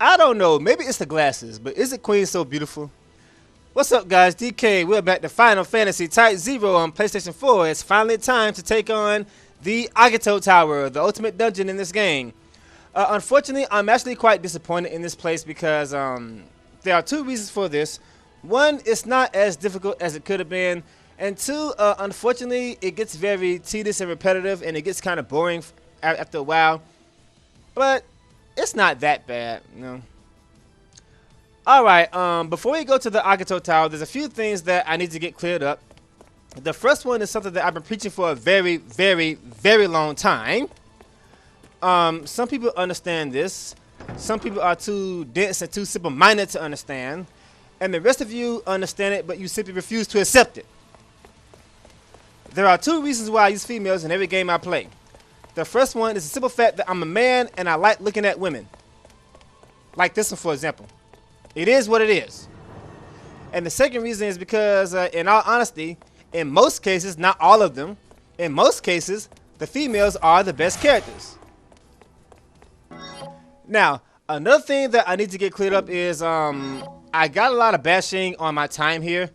I don't know, maybe it's the glasses, but isn't Queen so beautiful? What's up, guys? DK, we're back to Final Fantasy Type-0 on PlayStation 4. It's finally time to take on the Agito Tower, the ultimate dungeon in this game. Unfortunately, I'm actually quite disappointed in this place because there are two reasons for this. One, it's not as difficult as it could have been. And two, unfortunately, it gets very tedious and repetitive, and it gets kind of boring after a while. But it's not that bad, you know. Alright, before we go to the Agito Tower, there's a few things that I need to get cleared up. The first one is something that I've been preaching for a very, very, very long time. Some people understand this. Some people are too dense and too simple-minded to understand. And the rest of you understand it, but you simply refuse to accept it. There are two reasons why I use females in every game I play. The first one is the simple fact that I'm a man and I like looking at women. Like this one, for example. It is what it is. And the second reason is because, in all honesty, in most cases, not all of them, in most cases, the females are the best characters. Now, another thing that I need to get cleared up is, I got a lot of bashing on my time here.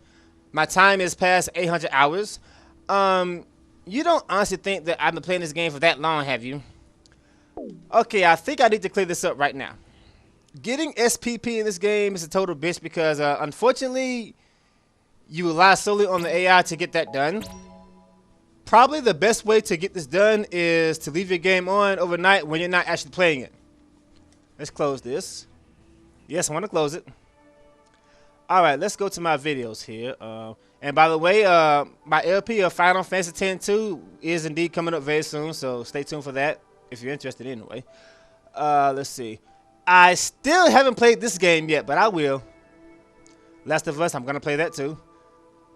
My time is past 800 hours. You don't honestly think that I've been playing this game for that long, have you? Okay, I think I need to clear this up right now. Getting SPP in this game is a total bitch because, unfortunately, you rely solely on the AI to get that done. Probably the best way to get this done is to leave your game on overnight when you're not actually playing it. Let's close this. Yes, I want to close it. Alright, let's go to my videos here. And by the way, my LP of Final Fantasy X-2 is indeed coming up very soon, so stay tuned for that if you're interested anyway. Let's see. I still haven't played this game yet, but I will. Last of Us, I'm going to play that too.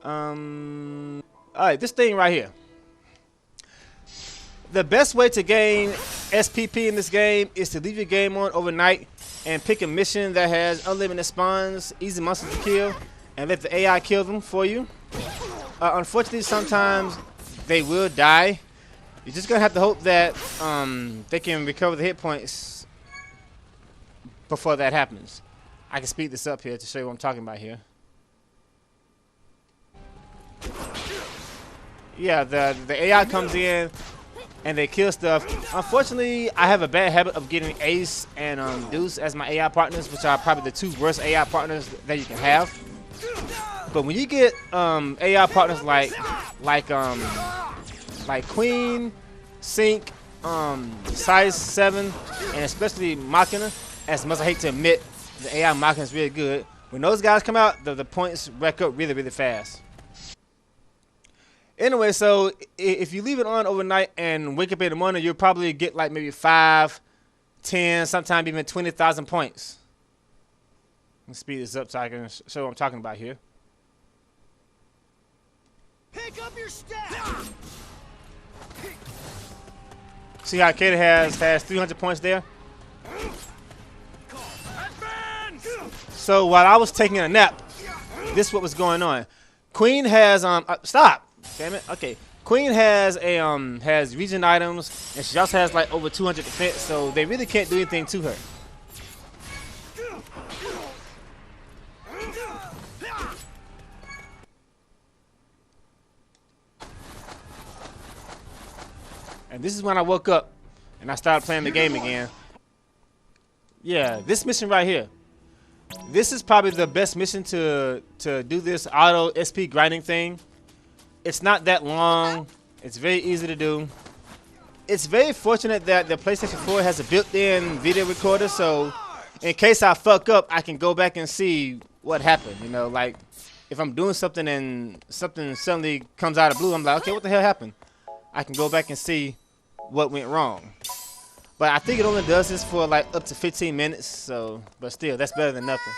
Alright, this thing right here. The best way to gain SPP in this game is to leave your game on overnight and pick a mission that has unlimited spawns, easy monsters to kill, and let the AI kill them for you. Unfortunately, sometimes they will die. You're just going to have to hope that they can recover the hit points before that happens. I can speed this up here to show you what I'm talking about here. Yeah, the AI comes in and they kill stuff. Unfortunately, I have a bad habit of getting Ace and Deuce as my AI partners, which are probably the two worst AI partners that you can have. But when you get AI partners like Queen, Sync, Size 7, and especially Machina, as much as I hate to admit, the AI Machina is really good. When those guys come out, the points rack up really, really fast. Anyway, so if you leave it on overnight and wake up in the morning, you'll probably get like maybe 5, 10, sometimes even 20,000 points. Let's speed this up so I can show what I'm talking about here. Pick up your staff. See how Kata has 300 points there? So while I was taking a nap, this is what was going on. Queen has stop. Damn it. Okay. Queen has a has region items, and she also has like over 200 defense, so they really can't do anything to her. And this is when I woke up and I started playing the game again. Yeah, this mission right here. This is probably the best mission to do this auto SP grinding thing. It's not that long. It's very easy to do. It's very fortunate that the PlayStation 4 has a built-in video recorder, so in case I fuck up, I can go back and see what happened. You know, like if I'm doing something and something suddenly comes out of blue, I'm like, okay, what the hell happened? I can go back and see what went wrong. But I think it only does this for like up to 15 minutes, so but still, that's better than nothing.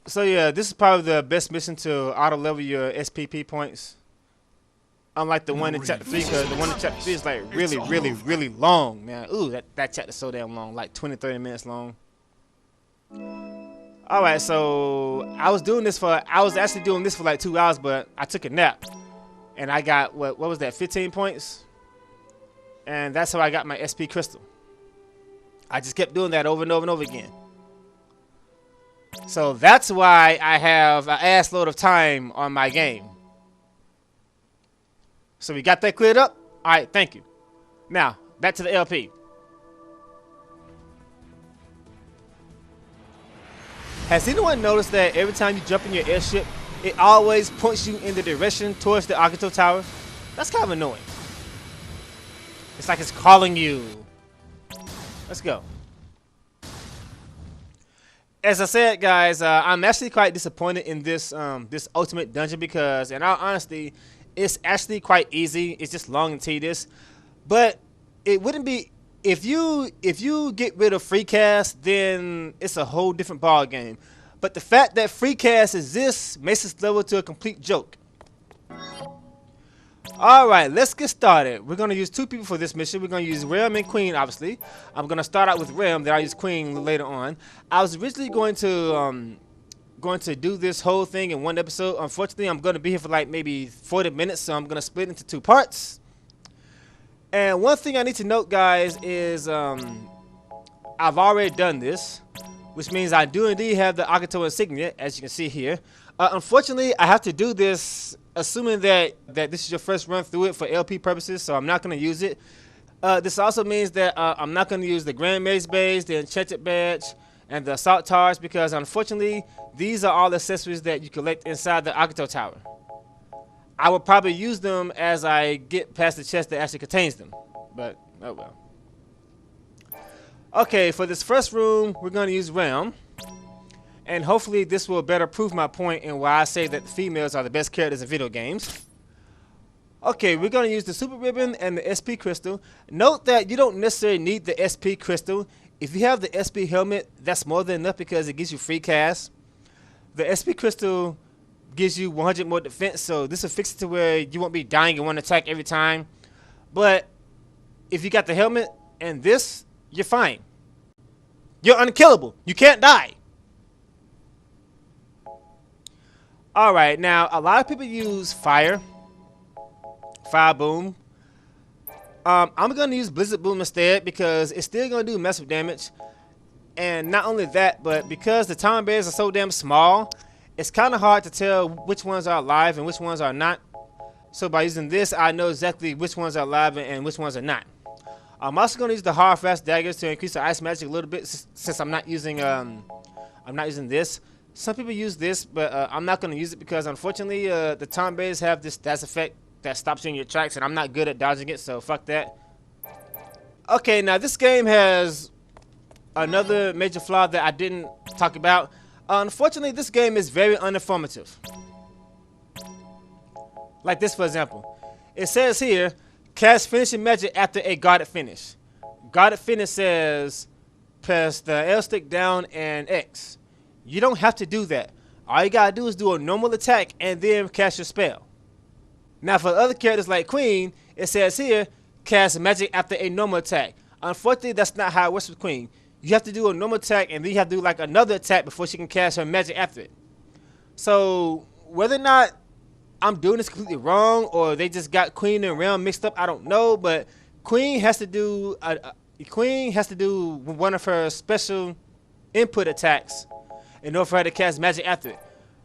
So yeah, this is probably the best mission to auto level your SPP points. Unlike the one in chapter 3, because the one in chapter 3 is like really, really, really long, man. Ooh, that chapter's so damn long, like 20, 30 minutes long. Alright, so I was actually doing this for like 2 hours, but I took a nap. And I got, what was that, 15 points? And that's how I got my SP crystal. I just kept doing that over and over and over again. So that's why I have an ass load of time on my game. So we got that cleared up? Alright, thank you. Now, back to the LP. Has anyone noticed that every time you jump in your airship, it always points you in the direction towards the Agito Tower? That's kind of annoying. It's like it's calling you. Let's go. As I said, guys, I'm actually quite disappointed in this this ultimate dungeon because, in all honesty, it's actually quite easy. It's just long and tedious. But it wouldn't be if you get rid of free cast, then it's a whole different ball game. But the fact that free cast exists makes this level to a complete joke. Alright, let's get started. We're going to use 2 people for this mission. We're going to use Rem and Queen, obviously. I'm going to start out with Rem, then I'll use Queen later on. I was originally going to do this whole thing in one episode. Unfortunately, I'm going to be here for like maybe 40 minutes, so I'm going to split into 2 parts. And one thing I need to note, guys, is I've already done this, which means I do indeed have the Agito insignia, as you can see here. Unfortunately, I have to do this assuming that this is your first run through it for LP purposes, so I'm not going to use it. This also means that I'm not going to use the Grand Maze Bays, the Enchanted Badge, and the Assault Towers, because unfortunately, these are all accessories that you collect inside the Agito Tower. I will probably use them as I get past the chest that actually contains them, but oh well. Okay, for this first room, we're going to use Realm. And hopefully this will better prove my point in why I say that the females are the best characters in video games. Okay, we're going to use the Super Ribbon and the SP Crystal. Note that you don't necessarily need the SP Crystal. If you have the SP Helmet, that's more than enough because it gives you free cast. The SP Crystal gives you 100 more defense, so this will fix it to where you won't be dying in one attack every time. But if you got the helmet and this, you're fine. You're unkillable. You can't die. Alright, now a lot of people use Fire Boom. I'm going to use Blizzard Boom instead because it's still going to do massive damage. And not only that, but because the Tomberries are so damn small, it's kind of hard to tell which ones are alive and which ones are not. So by using this, I know exactly which ones are alive and which ones are not. I'm also going to use the Hard Fast Daggers to increase the ice magic a little bit since I'm not using this. Some people use this, but I'm not going to use it because, unfortunately, the Tomberries have this stats effect that stops you in your tracks, and I'm not good at dodging it, so fuck that. Okay, now this game has another major flaw that I didn't talk about. Unfortunately, this game is very uninformative. Like this, for example. It says here, cast finishing magic after a guarded finish. Guarded finish says, press the L stick down and X. You don't have to do that. All you gotta do is do a normal attack and then cast your spell. Now for other characters like Queen, it says here, cast magic after a normal attack. Unfortunately, that's not how it works with Queen. You have to do a normal attack and then you have to do like another attack before she can cast her magic after it. So whether or not I'm doing this completely wrong or they just got Queen and Realm mixed up, I don't know. But Queen has to do one of her special input attacks in order for her to cast magic after it.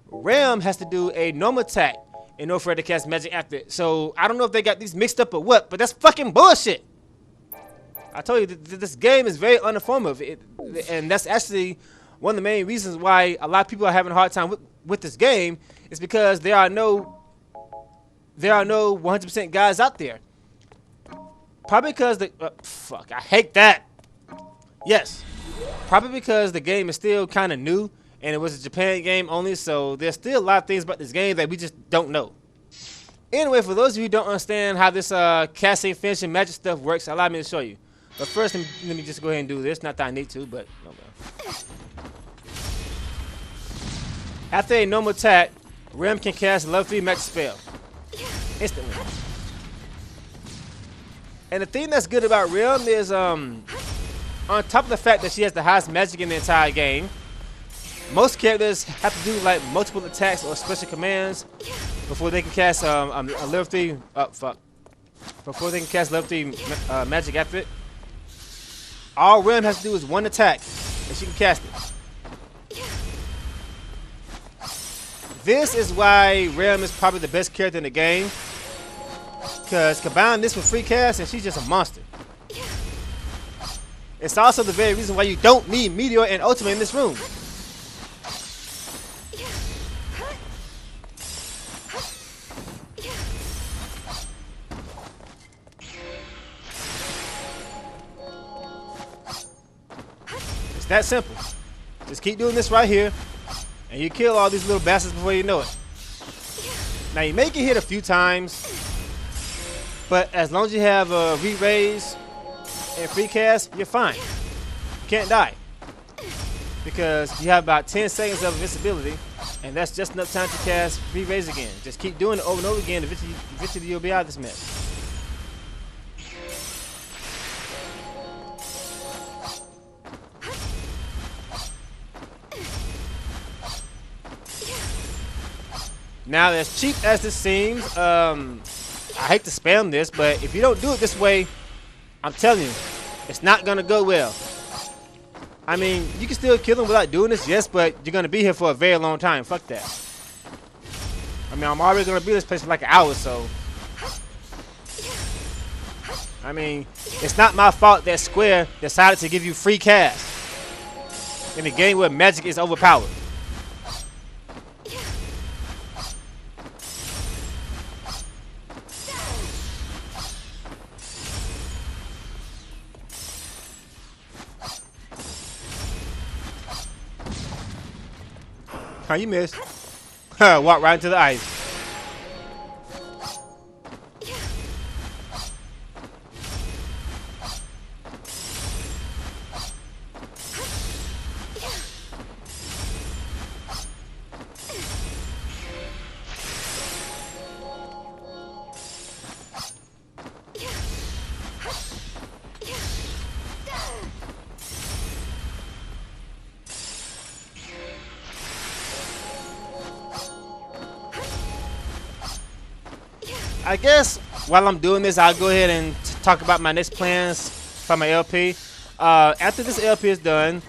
Realm has to do a normal attack in order for her to cast magic after it. So I don't know if they got these mixed up or what, but that's fucking bullshit. I told you this game is very uninformative, and that's actually one of the main reasons why a lot of people are having a hard time with this game. Is because there are no 100% guys out there. Probably because fuck, I hate that. Yes, probably because the game is still kind of new. And it was a Japan game only, so there's still a lot of things about this game that we just don't know. Anyway, for those of you who don't understand how this casting, finishing, magic stuff works, allow me to show you. But first, let me just go ahead and do this. Not that I need to, but okay. After a normal attack, Rem can cast a level 3 magic spell instantly. And the thing that's good about Rem is, on top of the fact that she has the highest magic in the entire game, most characters have to do like multiple attacks or special commands before they can cast a level 3. Before they can cast level 3 magic after it. All Realm has to do is one attack, and she can cast it. This is why Realm is probably the best character in the game. Because combine this with free cast, and she's just a monster. It's also the very reason why you don't need Meteor and Ultimate in this room. It's that simple. Just keep doing this right here, and you kill all these little bastards before you know it. Now you may get hit a few times, but as long as you have a re-raise and free cast, you're fine. You can't die. Because you have about 10 seconds of invincibility, and that's just enough time to cast re-raise again. Just keep doing it over and over again, eventually you'll be out of this mess. Now, as cheap as this seems, I hate to spam this, but if you don't do it this way, I'm telling you, it's not going to go well. I mean, you can still kill them without doing this, yes, but you're going to be here for a very long time. Fuck that. I mean, I'm already going to be in this place for like an hour, so. I mean, it's not my fault that Square decided to give you free cast in a game where magic is overpowered. How you missed? Walk right into the ice. I guess while I'm doing this, I'll go ahead and talk about my next plans for my LP. After this LP is done,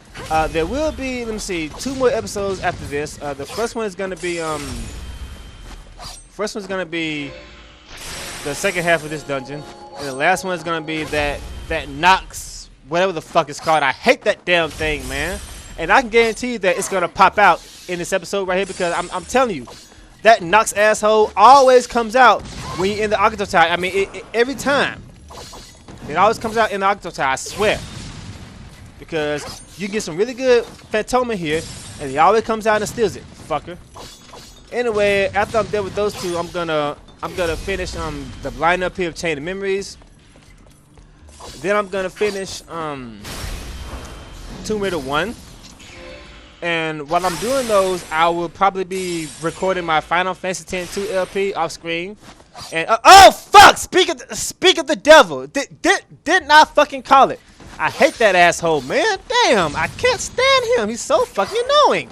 there will be, let me see, 2 more episodes after this. The first one is gonna be the second half of this dungeon, and the last one is gonna be that Nox, whatever the fuck it's called. I hate that damn thing, man. And I can guarantee you that it's gonna pop out in this episode right here, because I'm telling you, that Nox asshole always comes out when you're in the Agito Tower. I mean, every time. It always comes out in the Agito Tower, I swear. Because you get some really good Phantoma here, and he always comes out and steals it, fucker. Anyway, after I'm done with those two, I'm gonna finish the lineup here of Chain of Memories. Then I'm gonna finish Tomb Raider 1. And while I'm doing those, I will probably be recording my Final Fantasy X-2 LP off screen. And oh fuck! Speak of the devil. Didn't I fucking call it? I hate that asshole, man. Damn, I can't stand him. He's so fucking annoying.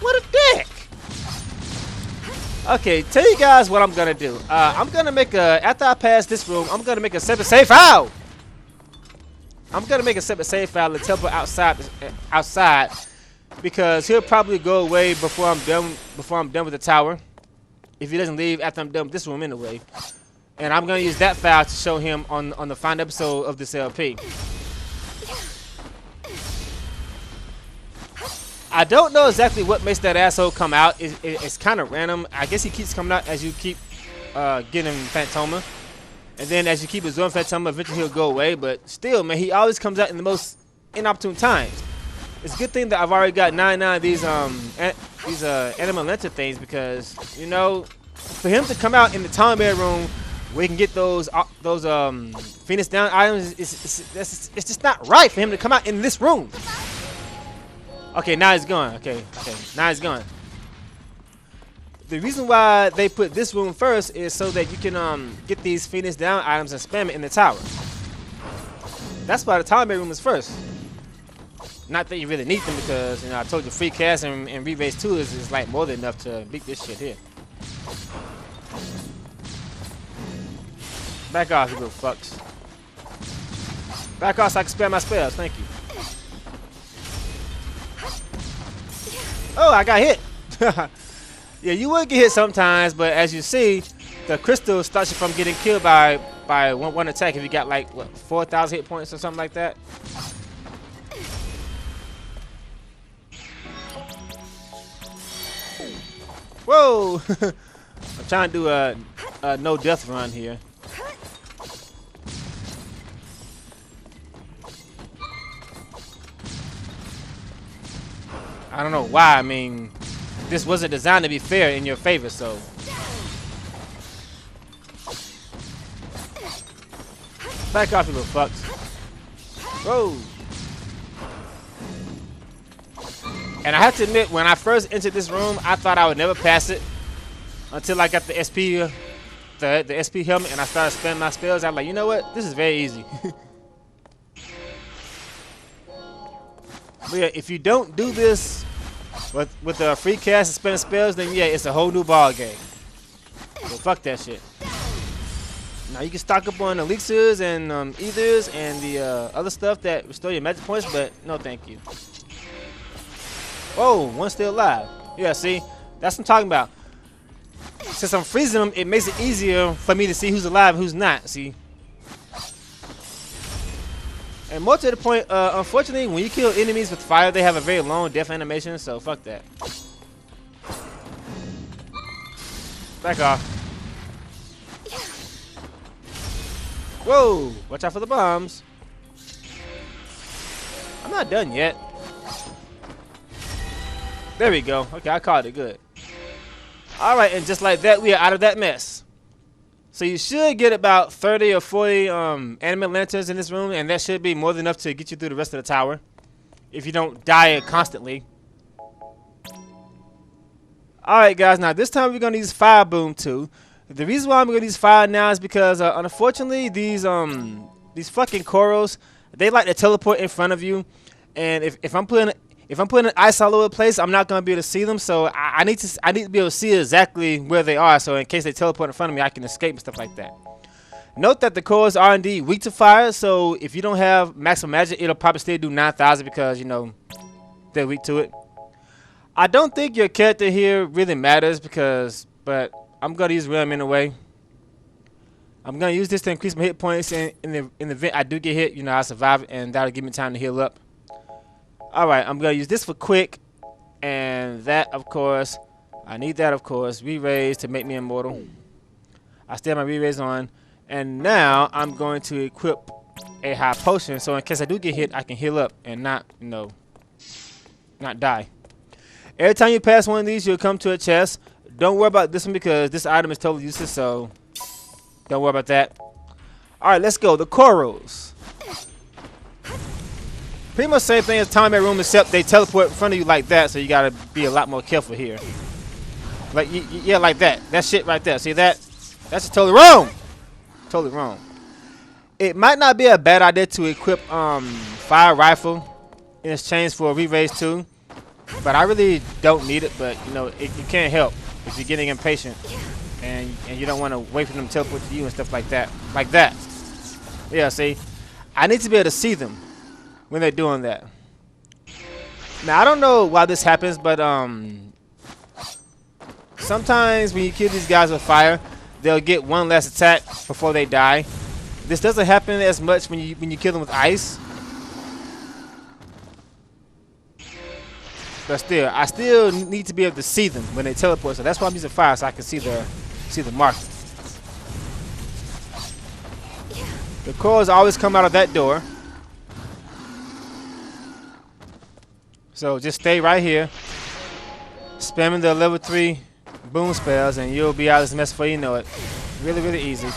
What a dick. Okay, tell you guys what I'm gonna do. I'm gonna make after I pass this room, I'm gonna make a separate save file. I'm gonna make a separate save file and teleport outside. Because he'll probably go away before I'm done with the tower. If he doesn't leave after I'm done with this room anyway. And I'm gonna use that file to show him on the final episode of this LP. I don't know exactly what makes that asshole come out. It's kind of random. I guess he keeps coming out as you keep getting Phantoma. And then as you keep absorbing Phantoma, eventually he'll go away. But still, man, he always comes out in the most inopportune times. It's a good thing that I've already got 99 of these Animal Lantern things, because, you know, for him to come out in the Tomberry room where he can get those Phoenix Down items, it's just not right for him to come out in this room. Okay, now he's gone. Okay, now he's gone. The reason why they put this room first is so that you can get these Phoenix Down items and spam it in the tower. That's why the Tomberry room is first. Not that you really need them, because, you know, I told you free cast and re-raise 2 is like more than enough to beat this shit here. Back off, you little fucks. Back off so I can spam my spells. Thank you. Oh, I got hit. Yeah, you would get hit sometimes, but as you see, the crystal stops you from getting killed by one attack if you got like what 4,000 hit points or something like that. Whoa! I'm trying to do a no death run here. I don't know why. I mean, this wasn't designed to be fair in your favor, so. Back off, you little fucks. Whoa. And I have to admit, when I first entered this room, I thought I would never pass it until I got the SP, the SP helmet, and I started spamming my spells. I'm like, you know what? This is very easy. But yeah, if you don't do this with the free cast and spending spells, then yeah, it's a whole new ball game. So fuck that shit. Now you can stock up on elixirs and ethers and the other stuff that restore your magic points, but no thank you. Whoa, one's still alive. Yeah, see? That's what I'm talking about. Since I'm freezing them, it makes it easier for me to see who's alive and who's not, see? And more to the point, unfortunately, when you kill enemies with fire, they have a very long death animation, so fuck that. Back off. Whoa! Watch out for the bombs. I'm not done yet. There we go. Okay, I called it good. Alright, and just like that, we are out of that mess. So you should get about 30 or 40 anime lanterns in this room, and that should be more than enough to get you through the rest of the tower. If you don't die constantly. Alright guys, now this time we're going to use Fire Boom too. The reason why I'm going to use fire now is because unfortunately these fucking Coeurls, they like to teleport in front of you. And if I'm putting an ice all over the place, I'm not gonna be able to see them. So I need to be able to see exactly where they are. So in case they teleport in front of me, I can escape and stuff like that. Note that the Coeurls are indeed weak to fire. So if you don't have maximum magic, it'll probably still do 9,000 because you know they're weak to it. I don't think your character here really matters but I'm gonna use Realm anyway. I'm gonna use this to increase my hit points in the event I do get hit. You know, I survive and that'll give me time to heal up. Alright, I'm going to use this for quick, and that, of course, I need that, of course, re-raise to make me immortal. I still have my re-raise on, and now I'm going to equip a high potion, so in case I do get hit, I can heal up and not, you know, not die. Every time you pass one of these, you'll come to a chest. Don't worry about this one because this item is totally useless, so don't worry about that. Alright, let's go. The Coeurls. Pretty much same thing as Tomberry room, except they teleport in front of you like that, so you gotta be a lot more careful here. Like, yeah, like that. That shit right there. See that? That's just totally wrong. Totally wrong. It might not be a bad idea to equip fire rifle in exchange for a re-raise too, but I really don't need it. But you know, it can't help if you're getting impatient and you don't want to wait for them to teleport to you and stuff like that. Like that. Yeah. See, I need to be able to see them when they're doing that. Now I don't know why this happens, but sometimes when you kill these guys with fire, they'll get one last attack before they die. This doesn't happen as much when you kill them with ice. But still, I still need to be able to see them when they teleport, so that's why I'm using fire, so I can see the mark. The Coeurls always come out of that door. So just stay right here, spamming the level 3 boom spells, and you'll be out of this mess before you know it. Really, really easy.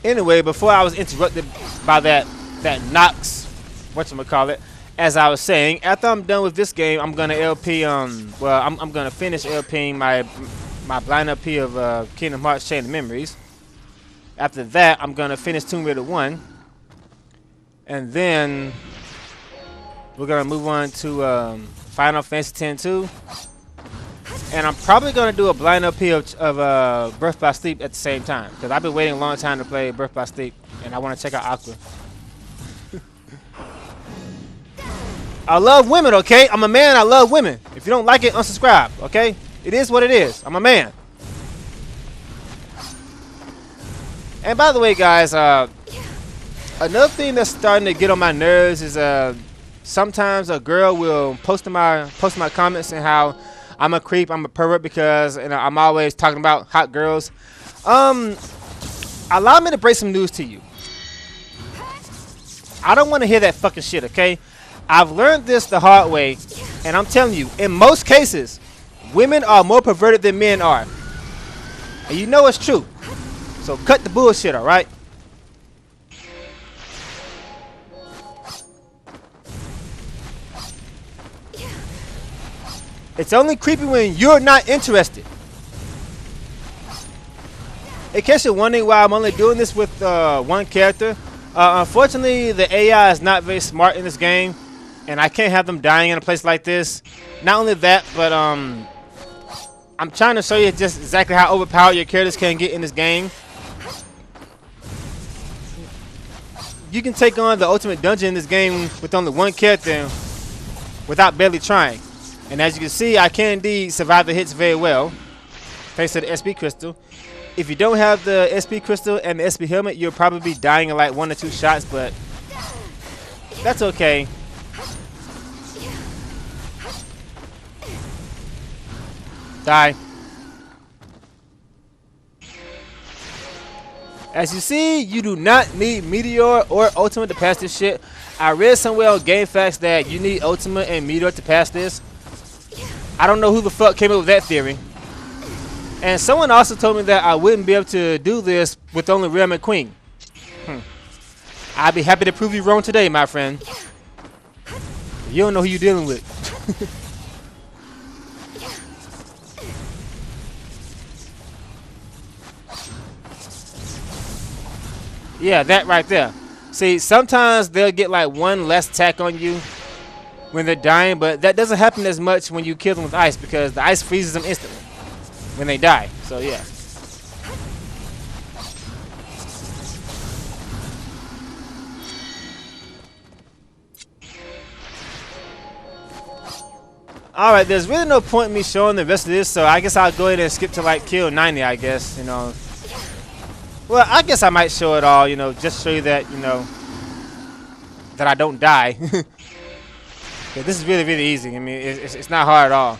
Anyway, before I was interrupted by that Nox, whatchamacallit, as I was saying, after I'm done with this game, I'm gonna LP. I'm gonna finish LPing my blind LP of Kingdom Hearts Chain of Memories. After that, I'm gonna finish Tomb Raider 1, and then we're gonna move on to Final Fantasy X-2, and I'm probably gonna do a blind LP of Birth by Sleep at the same time because I've been waiting a long time to play Birth by Sleep, and I want to check out Aqua. I love women, okay? I'm a man. I love women. If you don't like it, unsubscribe, okay? It is what it is. I'm a man. And by the way, guys, another thing that's starting to get on my nerves is sometimes a girl will post in my comments and how I'm a creep, I'm a pervert because I'm always talking about hot girls. Allow me to break some news to you. I don't want to hear that fucking shit, okay? I've learned this the hard way, and I'm telling you, in most cases, women are more perverted than men are. And you know it's true. So cut the bullshit, alright? It's only creepy when you're not interested. In case you're wondering why I'm only doing this with one character, unfortunately the AI is not very smart in this game, and I can't have them dying in a place like this. Not only that, but I'm trying to show you just exactly how overpowered your characters can get in this game. You can take on the ultimate dungeon in this game with only one character without barely trying. And as you can see, I can indeed survive the hits very well, thanks to the SP crystal. If you don't have the SP crystal and the SP helmet, you'll probably be dying in like 1 or 2 shots, but that's okay. Die. As you see, you do not need Meteor or Ultimate to pass this shit. I read somewhere on GameFAQs that you need Ultimate and Meteor to pass this. I don't know who the fuck came up with that theory. And someone also told me that I wouldn't be able to do this with only Realm and Queen. I'd be happy to prove you wrong today, my friend. You don't know who you're dealing with. Yeah, that right there. See, sometimes they'll get like 1 less attack on you when they're dying, but that doesn't happen as much when you kill them with ice because the ice freezes them instantly when they die. So yeah. Alright, there's really no point in me showing the rest of this, so I guess I'll go ahead and skip to like kill 90, I guess, you know. Well, I guess I might show it all, you know, just show you that, you know, that I don't die. Yeah, this is really, really easy. I mean, it's not hard at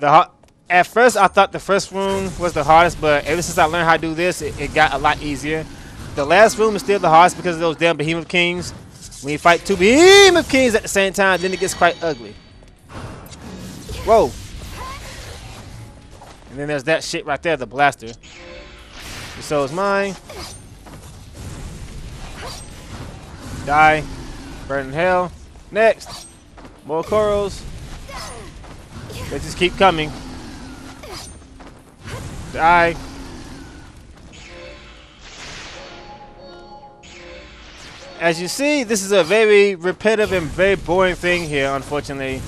all. At first, I thought the first room was the hardest, but ever since I learned how to do this, it got a lot easier. The last room is still the hardest because of those damn Behemoth Kings. When you fight 2 Behemoth Kings at the same time, then it gets quite ugly. Whoa. And then there's that shit right there, the blaster. So is mine. Die. Burn in hell. Next. More Coeurls. They just keep coming. Die. As you see, this is a very repetitive and very boring thing here, unfortunately.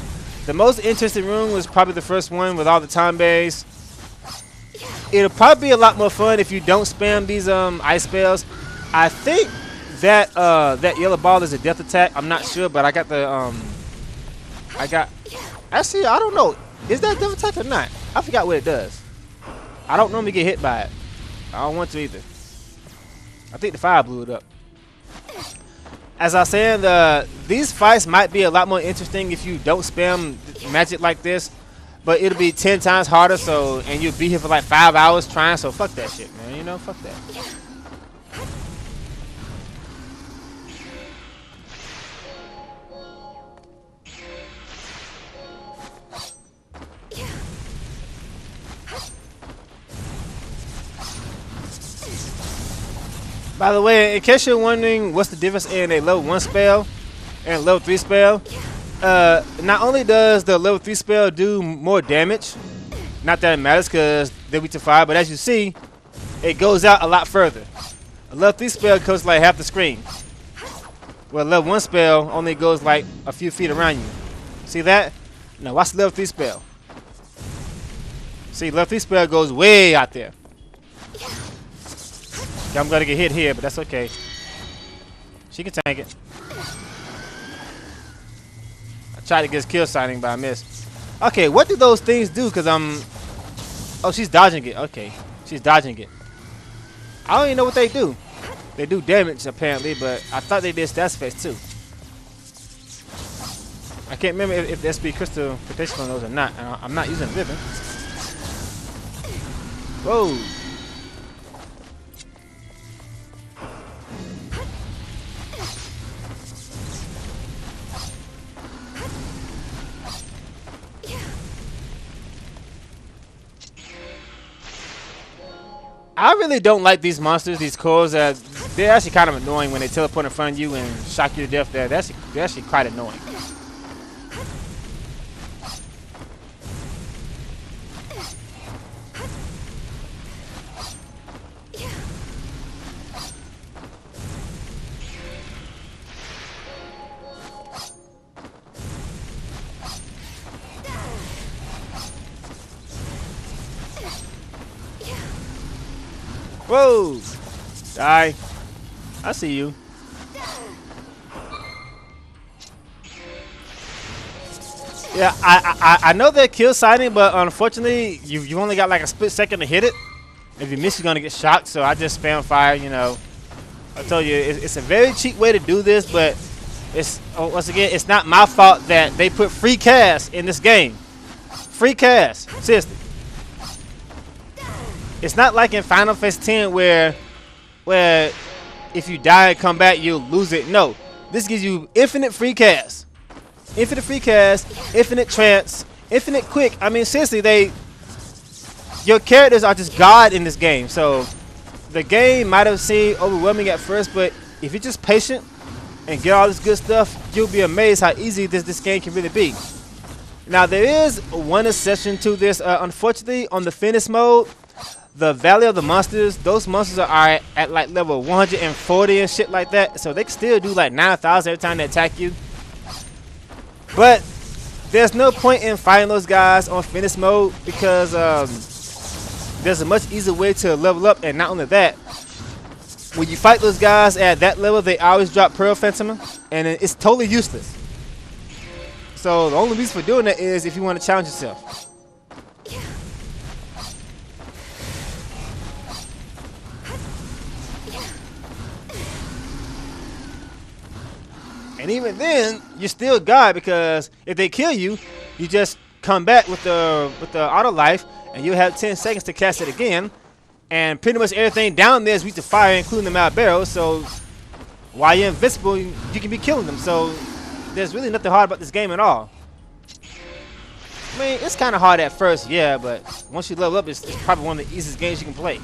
The most interesting room was probably the first one with all the Tonberries. It'll probably be a lot more fun if you don't spam these ice spells. I think that that yellow ball is a death attack. I'm not sure, but I got the actually I don't know. Is that a death attack or not? I forgot what it does. I don't normally get hit by it. I don't want to either. I think the fire blew it up. As I was saying, these fights might be a lot more interesting if you don't spam magic like this. But it'll be 10 times harder, so, and you'll be here for like 5 hours trying, so fuck that shit, man. You know, fuck that. By the way, in case you're wondering what's the difference in a level 1 spell and a level 3 spell, not only does the level 3 spell do more damage, not that it matters because they're weak to fire, but as you see, it goes out a lot further. A level 3 spell goes like half the screen. Well, level 1 spell only goes like a few feet around you. See that? Now watch the level 3 spell. See, level 3 spell goes way out there. Okay, I'm gonna get hit here, but that's okay. She can tank it. I tried to get his kill signing, but I missed. Okay, what do those things do? Cause oh, she's dodging it. Okay, she's dodging it. I don't even know what they do. They do damage apparently, but I thought they did stats effects too. I can't remember if the SP crystal protection on those or not. I'm not using a ribbon. Whoa. I really don't like these monsters, these Coeurls. They're actually kind of annoying when they teleport in front of you and shock you to death. They're actually quite annoying. Whoa! Die. I see you. Yeah, I know they're kill sighting, but unfortunately, you've only got like a split second to hit it. If you miss, you're gonna get shocked. So I just spam fire. You know, I told you it's a very cheap way to do this, but it's once again, it's not my fault that they put free cast in this game. Free cast, seriously. It's not like in Final Fantasy X where if you die and come back, you'll lose it. No, this gives you infinite free cast. Infinite free cast, infinite trance, infinite quick. I mean, seriously, your characters are just God in this game. So the game might have seemed overwhelming at first, but if you're just patient and get all this good stuff, you'll be amazed how easy this game can really be. Now, there is one exception to this. Unfortunately, on the finish mode, the Valley of the Monsters, those monsters are at like level 140 and shit like that. So they can still do like 9,000 every time they attack you. But there's no point in fighting those guys on finish mode because there's a much easier way to level up. And not only that, when you fight those guys at that level, they always drop Pearl Phantom, and it's totally useless. So the only reason for doing that is if you want to challenge yourself. And even then, you're still God because if they kill you, you just come back with the auto life, and you'll have 10 seconds to cast it again. And pretty much everything down there is weak to fire, including the mouth barrels. So while you're invincible, you can be killing them. So there's really nothing hard about this game at all. I mean, it's kind of hard at first, yeah, but once you level up, it's probably one of the easiest games you can play,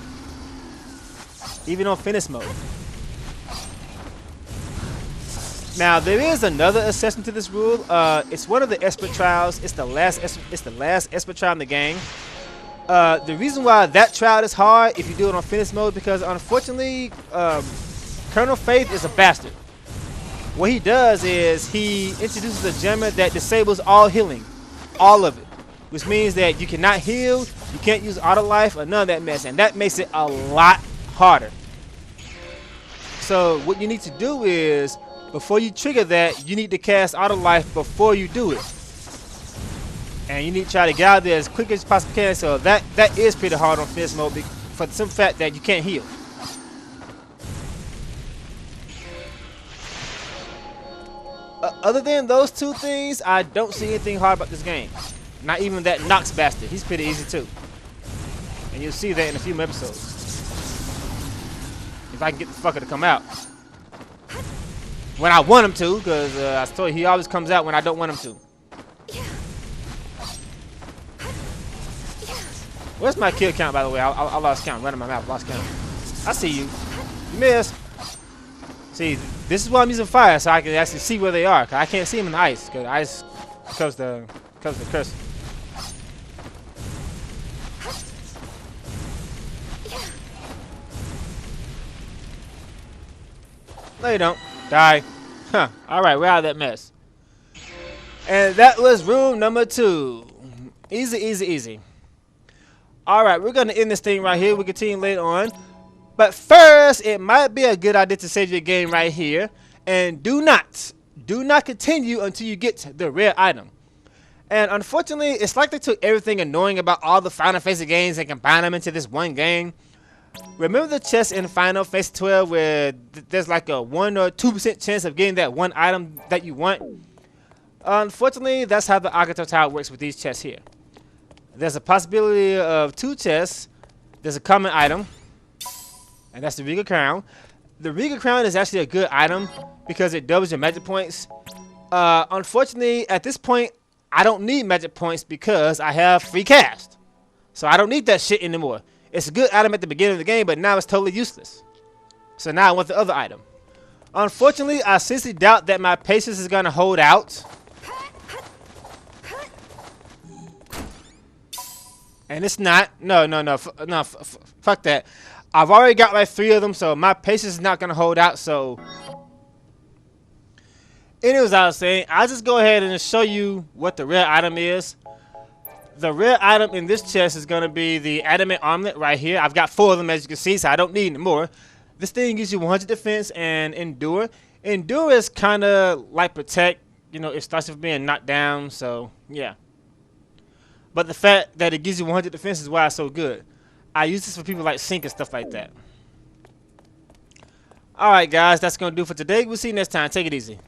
even on finish mode. Now there is another exception to this rule. It's one of the expert trials. It's the last expert trial in the game. The reason why that trial is hard if you do it on finish mode because unfortunately, Colonel Faith is a bastard. What he does is he introduces a gemmer that disables all healing, all of it, which means that you cannot heal, you can't use auto life or none of that mess, and that makes it a lot harder. So what you need to do is, before you trigger that, you need to cast auto life before you do it. And you need to try to get out there as quick as you possibly can. So that is pretty hard on finish mode for the simple fact that you can't heal. Other than those two things, I don't see anything hard about this game. Not even that Nox bastard. He's pretty easy too. And you'll see that in a few more episodes. If I can get the fucker to come out. When I want him to, because I told you he always comes out when I don't want him to. Where's my kill count, by the way? I lost count. Running my mouth, lost count. I see you. You missed. See, this is why I'm using fire, so I can actually see where they are. Cause I can't see them in the ice, because ice covers the cursor. No, you don't. Die. Huh. Alright, we're out of that mess. And that was room number 2. Easy, easy, easy. Alright, we're going to end this thing right here. We'll continue later on. But first, it might be a good idea to save your game right here. And do not continue until you get the rare item. And unfortunately, it's like they took everything annoying about all the Final Fantasy games and combined them into this one game. Remember the chest in Final Fantasy 12 where there's like a 1 or 2% chance of getting that one item that you want? Unfortunately, that's how the Agito Tower works with these chests here. There's a possibility of 2 chests. There's a common item, and that's the Regal Crown. The Regal Crown is actually a good item because it doubles your magic points. Unfortunately, at this point, I don't need magic points because I have free cast. So I don't need that shit anymore. It's a good item at the beginning of the game, but now it's totally useless. So now I want the other item. Unfortunately, I seriously doubt that my patience is going to hold out. And it's not. No. Fuck that. I've already got like 3 of them, so my patience is not going to hold out. So, anyways, I was saying, I'll just go ahead and show you what the rare item is. The rare item in this chest is going to be the adamant armlet right here. I've got 4 of them, as you can see, so I don't need any more. This thing gives you 100 defense and endure. Endure is kind of like protect. You know, it starts with being knocked down, so yeah. But the fact that it gives you 100 defense is why it's so good. I use this for people like Sync and stuff like that. Alright guys, that's going to do for today. We'll see you next time. Take it easy.